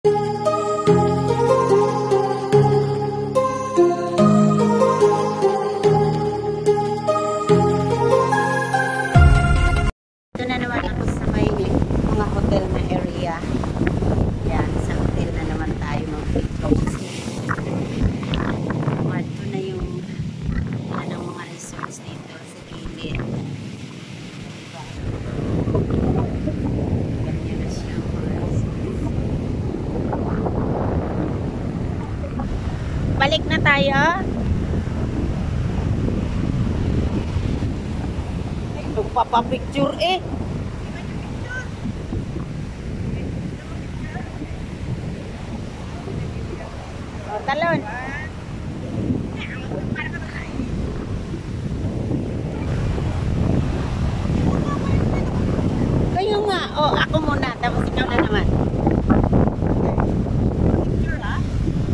Ito na naman ako sa may mga hotel na area. Yan, sa hotel na naman tayo mag-cozy. Ito na yung ng mga resorts dito sa gilid. Ganyan na siya mga resorts. Balik na tayo. Magpapapicture eh. Oh, talon. Kayo nga. Oh, ako muna. Tapos ikaw na naman. Picture ha?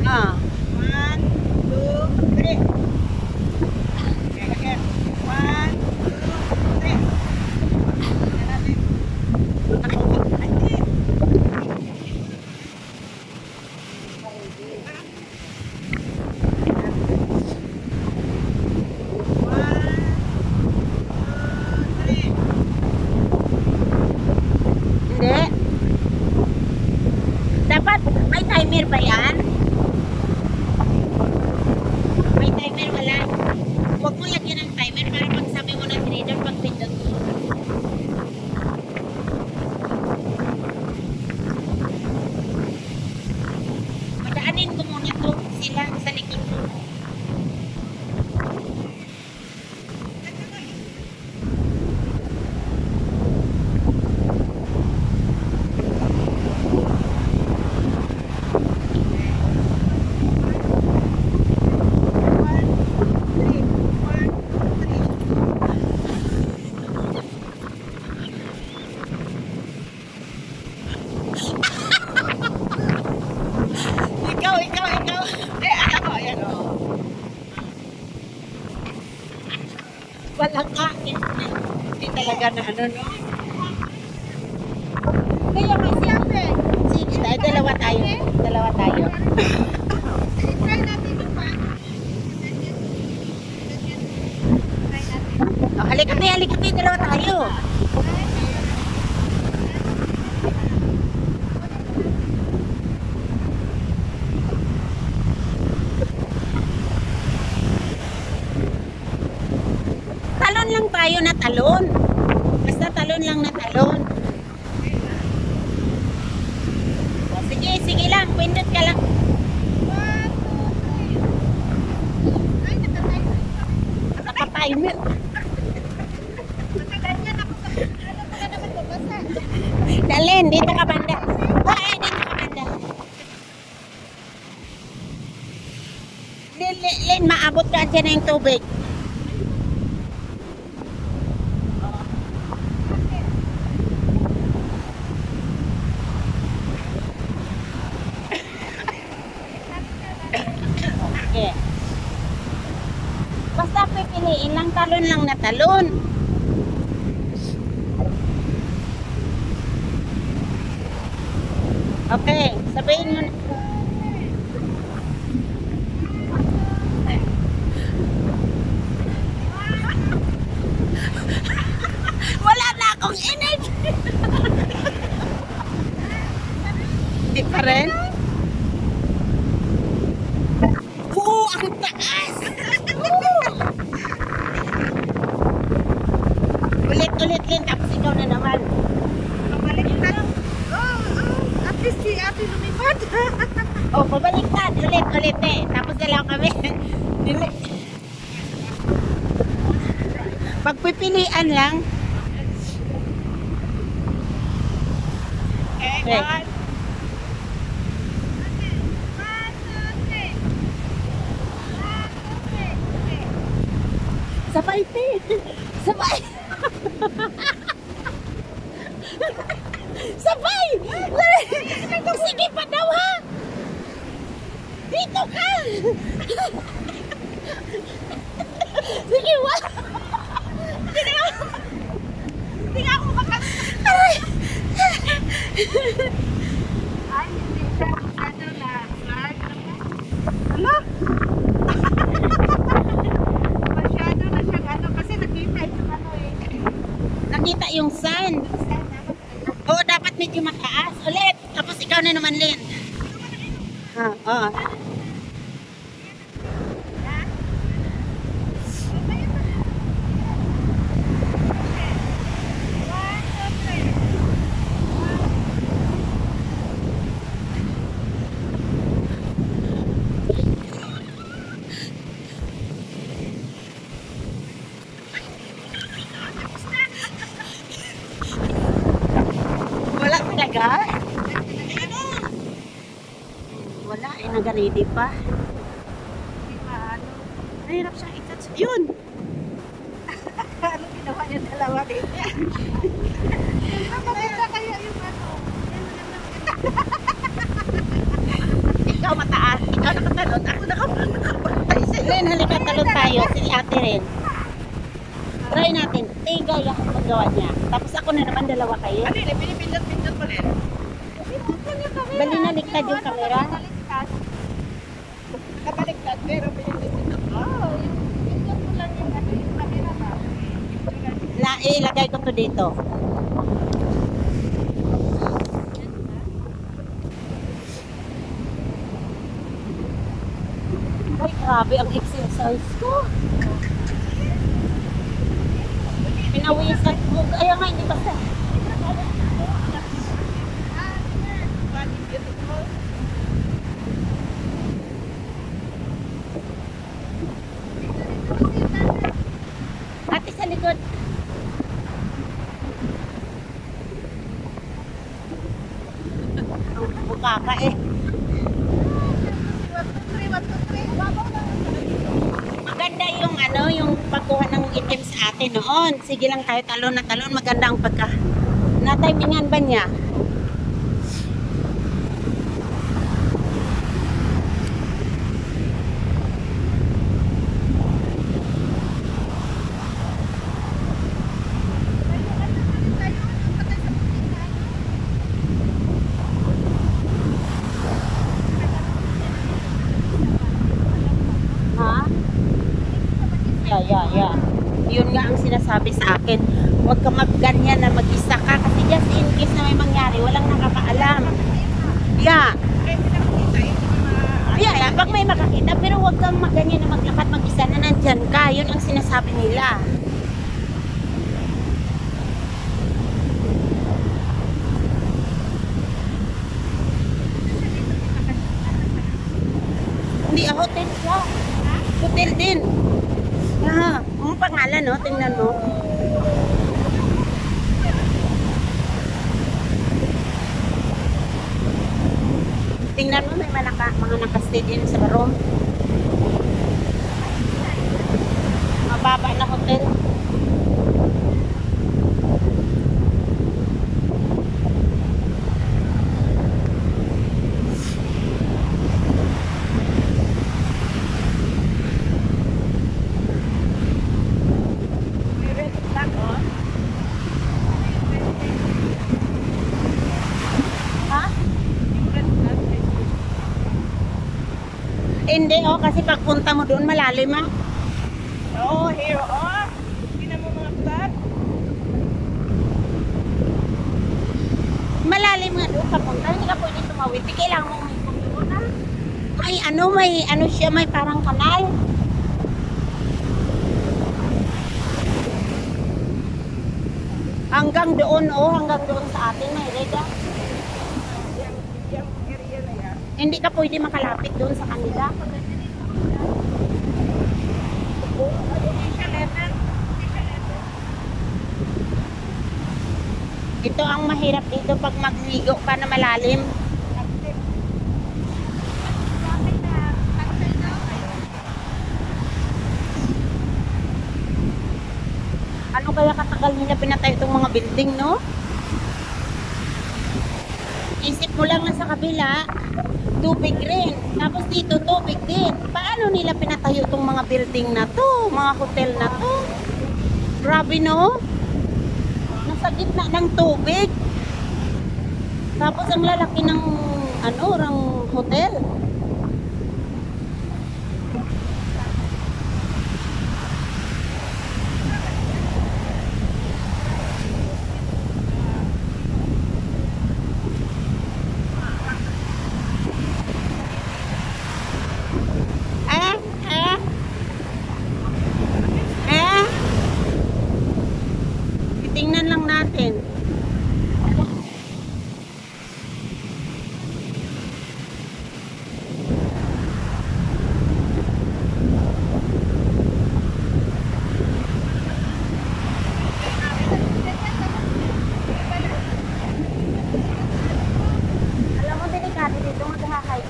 Ah. 1, 2, 3. Okay. 1, 2, 3. Dapat may timer ba yan? May timer wala? Huwag mo lagyan ng timer para pag sabi mo ng trader pag pindot mo. Madaanin ko muna to sila sa likod mo. Walang ka. Hindi talaga na ano, no? Kaya may siyempre. Sige, tayo. Dalawa tayo. Dalawa tayo. Try natin yung pa. Oh, halikati, halikati. Dalawa tayo. Talon lang tayo na talon. Basta talon lang na talon. O, sige, sige lang. Pindot ka lang. 1, 2, 3. Naka-timer. Dalin, dito ka banda. Ay, dito ka banda. Lin, maabot ka dyan na yung tubig. Okay. Basta pipiliin lang talon lang na talon. Okay, sabihin mo na. Wala na akong energy. Di pa rin? Ang taas! Ulit-ulit din, tapos ikaw na naman. Pabaliktad. At least si ate lumipad. Oh, pabaliktad. Ulit-ulit eh. Tapos na lang kami. Pagpipilian lang. Okay. Sabay, te. Sabay. Sabay. Sige pa daw, ha? Dito ka. Sige, wa. Hindi nga ako makakita. Ay, hindi siya. Ikaw na naman, Lynn. Oo. Wala talaga? Wala, nag-ready pa. Mahirap siyang i-touch. Yun! Ano ginawa niya dalawa din? Maganda kaya yung ano. Ikaw mataas. Ikaw nakatalon. Ako nakapantay. Len, halika talon tayo. Si ate rin. Try natin. Tigay ako magawa niya. Tapos ako na naman dalawa kayo. Ano yun? Pinipindot-pindot mo rin. Bali naliktad yung camera. Nakabaliktad pero pinipindot. Oh, yung pindot mo lang yung ano yung camera ba? Ilagay ko to dito. Ay, grabe ang exercise ko. Pinawisan ko. Ayaw nga, hindi basta. Ate sa likod. Ang bukaka eh. Maganda yung ano, yung pagkuha ng itim sa atin noon. Sige lang tayo talon na talon. Maganda ang pagka. Na-timingan ba niya? Ha? Yeah. Yun nga ang sinasabi sa akin. Huwag ka magganyan na mag-isa ka. Kasi just in case na may mangyari, walang nakakaalam. Yeah. Yeah, pag may makakita. Pero huwag kang magganyan na maglakad mag-isa na nandyan ka. Yun ang sinasabi nila. Hindi, hotel siya. Hotel din. Ang pangalan, no? Tingnan mo. Tingnan mo, may mga nakastay din sa room. Mababa na hotel. Ha? Hindi, kasi pagpunta mo doon, malalim, ha? Oh, here, oh. Tingnan mo mga flat. Malalim nga doon papunta. Hindi ka pwede tumawid. Di kailangan mo may doon, ha? May ano siya, may parang kanal. Hanggang doon, hanggang doon sa atin, may reda. Yung area na yan. Hindi ka pwede makalapit doon sa kanila. Ito ang mahirap dito pag magligo ka na malalim. Ano kaya katagal nila pinatay itong mga building, no? Isip mo lang na sa kabila, tubig rin. Tapos dito, tubig din. Paano nila pinatayo itong mga building na to? Mga hotel na to? Grabe, no? Nasa gitna ng tubig. Tapos ang lalaki ng, ng hotel.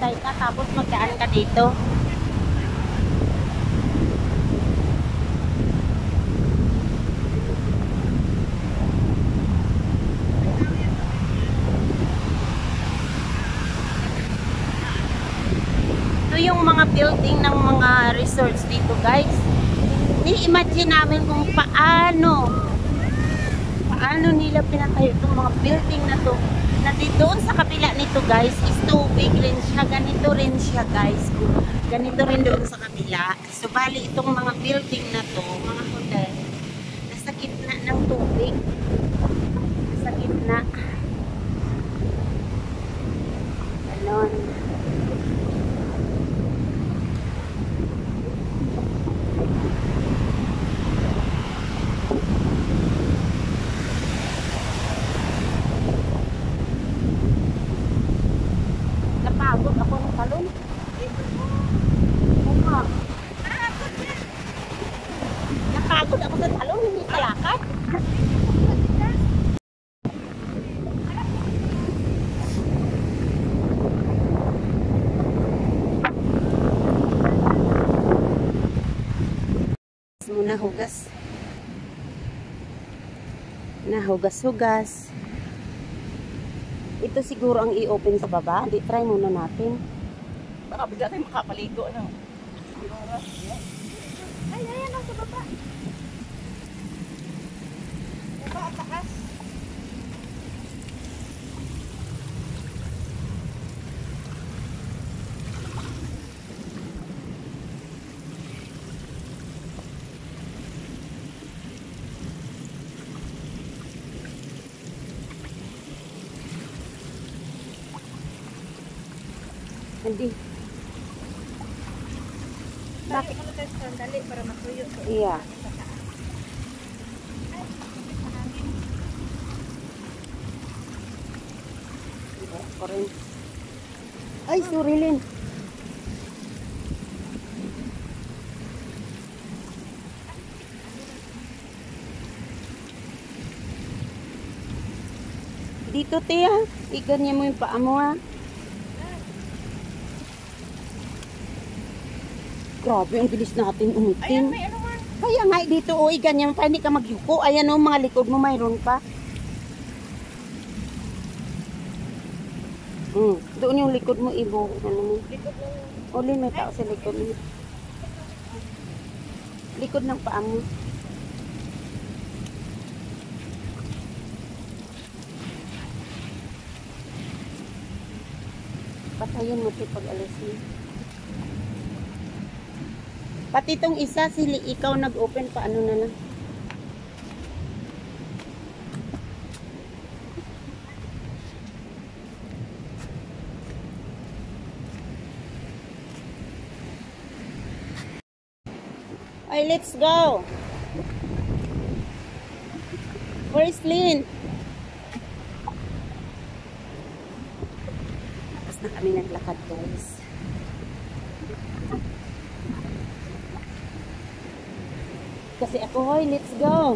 maghintay ka tapos magdaan ka dito. Ito yung mga building ng mga resorts dito, guys. Ni-imagine namin kung paano nila pinatayo itong mga building na to. Na doon sa kabila nito, guys, is tubig rin siya. Ganito rin siya, guys. Ganito rin doon sa kabila. So, bali itong mga building na to, mga hotel, nasa gitna ng tubig. Nasa gitna. Ganon. Napagod ako ng talon. Oo nga. Napagod ako sa talon, hindi kalakad. Muna hugas. Hugas. Ito siguro ang i-open sa baba. Di, try muna natin. Baka bigla tayo makapaligo, ano? Ay, nasa baba. Baba at taas. Hindi. Bakit? Sandali para matuyo. Iya. Ako rin. Ay, surilin. Dito, Tia. Iganyan mo yung paa mo, ha. Grabe, ang bilis natin Ayan, umitin. may ano man. Kaya nga, dito, o, ganyan pa, hindi ka magyuko. Ayan, o, mga likod mo, mayroon pa. Doon yung likod mo, Ibo. Ano mo? Likod ng... Uli, may tao sa likod mo. Likod ng paa mo. Patayin mo ito pag alis mo. Pati itong isa, ikaw nag-open, paano na lang? Ay, let's go! Where's Lynn? Tapos na kami naglakad, guys. Kasi ako, hoy, let's go.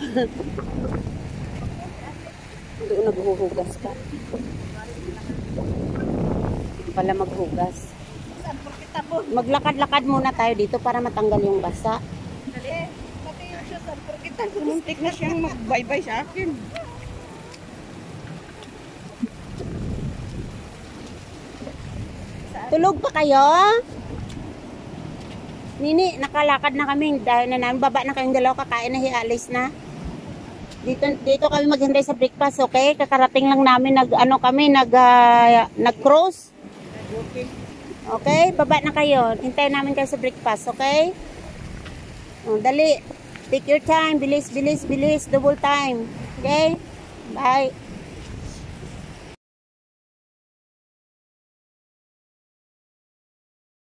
Doon naghuhugas ka. Pala maghugas. Maglakad-lakad muna tayo dito para matanggal yung basa. Dali. Pati yung siya sa purkitan. Muntik na siyang mag-bye-bye sa akin. Tulog pa kayo? Nini, nakalakad na kami dahil na namin baba na kayong dalawa, kakain na, hialis na. Dito kami maghintay sa breakfast, okay? Kakarating lang namin nag-cross. Okay, baba na kayo. Hintayin namin kayo sa breakfast, okay? Oh, dali. Take your time, bilis, double time. Okay? Bye.